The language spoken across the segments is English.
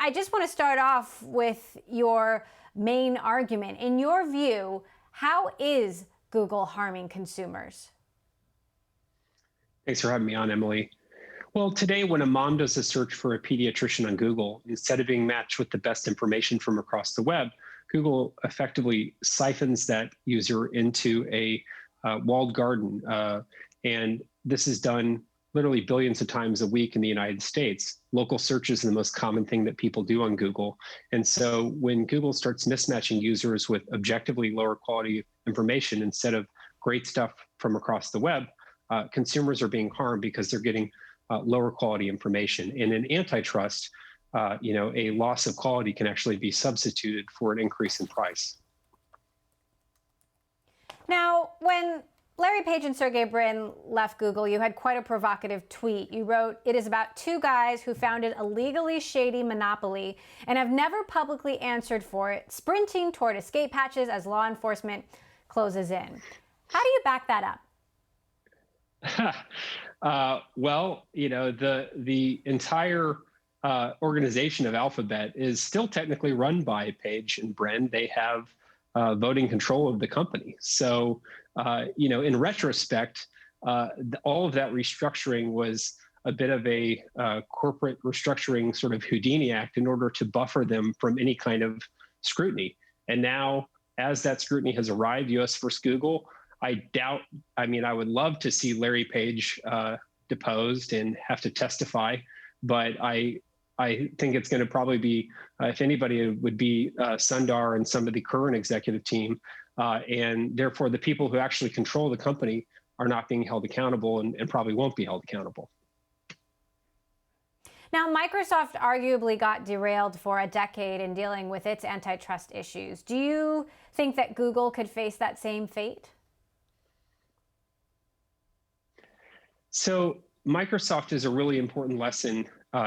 I just want to start off with your main argument. In your view, how is Google harming consumers? Thanks for having me on, Emily. Well, today, when a mom does a search for a pediatrician on Google, instead of being matched with the best information from across the web, Google effectively siphons that user into a walled garden. And this is done literally billions of times a week in the United States. Local search is the most common thing that people do on Google. And so when Google starts mismatching users with objectively lower quality information instead of great stuff from across the web, consumers are being harmed because they're getting lower quality information. And in antitrust, a loss of quality can actually be substituted for an increase in price. Now, when Larry Page and Sergey Brin left Google, you had quite a provocative tweet. You wrote, "It is about two guys who founded a legally shady monopoly and have never publicly answered for it, sprinting toward escape hatches as law enforcement closes in." How do you back that up? Well, the entire organization of Alphabet is still technically run by Page and Brin. They have voting control of the company. So, in retrospect, all of that restructuring was a bit of a corporate restructuring sort of Houdini act in order to buffer them from any kind of scrutiny. And now, as that scrutiny has arrived, US versus Google, I would love to see Larry Page deposed and have to testify, but I think it's going to probably be, if anybody, it would be Sundar and some of the current executive team. And therefore, the people who actually control the company are not being held accountable and probably won't be held accountable. Now, Microsoft arguably got derailed for a decade in dealing with its antitrust issues. Do you think that Google could face that same fate? So Microsoft is a really important lesson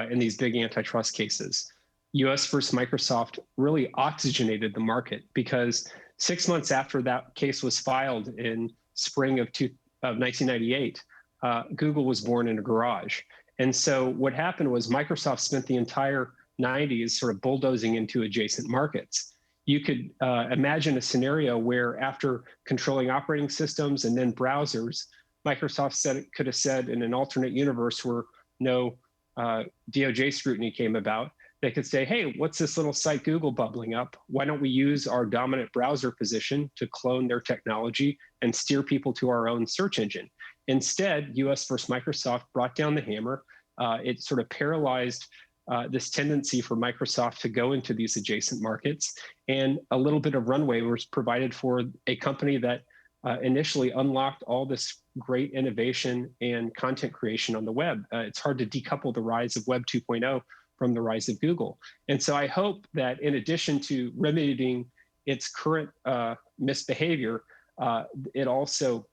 in these big antitrust cases. US versus Microsoft really oxygenated the market because 6 months after that case was filed in spring of 1998, Google was born in a garage. And so what happened was Microsoft spent the entire 90s sort of bulldozing into adjacent markets. You could imagine a scenario where after controlling operating systems and then browsers, Microsoft could have said in an alternate universe where no DOJ scrutiny came about, they could say, hey, what's this little site Google bubbling up? Why don't we use our dominant browser position to clone their technology and steer people to our own search engine? Instead, US versus Microsoft brought down the hammer. It sort of paralyzed this tendency for Microsoft to go into these adjacent markets. And a little bit of runway was provided for a company that initially unlocked all this great innovation and content creation on the web. It's hard to decouple the rise of Web 2.0 from the rise of Google. And so I hope that in addition to remedying its current misbehavior, it also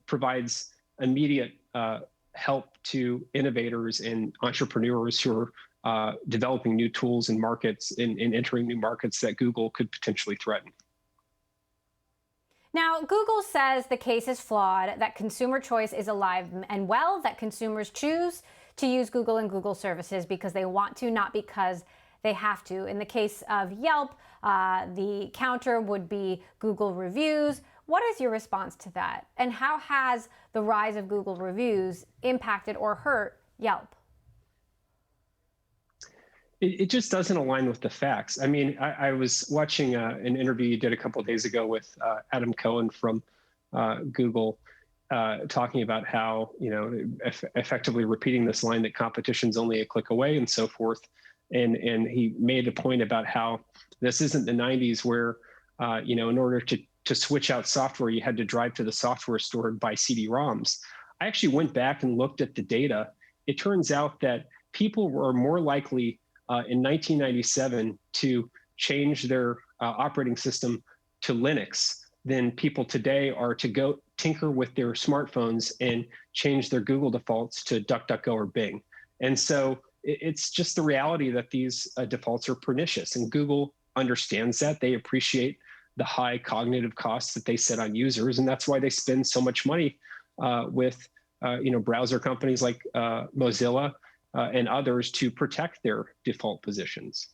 provides immediate help to innovators and entrepreneurs who are developing new tools and markets and entering new markets that Google could potentially threaten. Now, Google says the case is flawed, that consumer choice is alive and well, that consumers choose to use Google and Google services because they want to, not because they have to. In the case of Yelp, the counter would be Google reviews. What is your response to that? And how has the rise of Google reviews impacted or hurt Yelp? It just doesn't align with the facts. I mean, I was watching an interview you did a couple of days ago with Adam Cohen from Google, talking about how, effectively repeating this line that competition's only a click away and so forth. And he made a point about how this isn't the 90s where, in order to switch out software, you had to drive to the software store and buy CD-ROMs. I actually went back and looked at the data. It turns out that people were more likely in 1997 to change their operating system to Linux than people today are to go tinker with their smartphones and change their Google defaults to DuckDuckGo or Bing. And so it's just the reality that these defaults are pernicious, and Google understands that. They appreciate the high cognitive costs that they set on users, and that's why they spend so much money with browser companies like Mozilla and others to protect their default positions.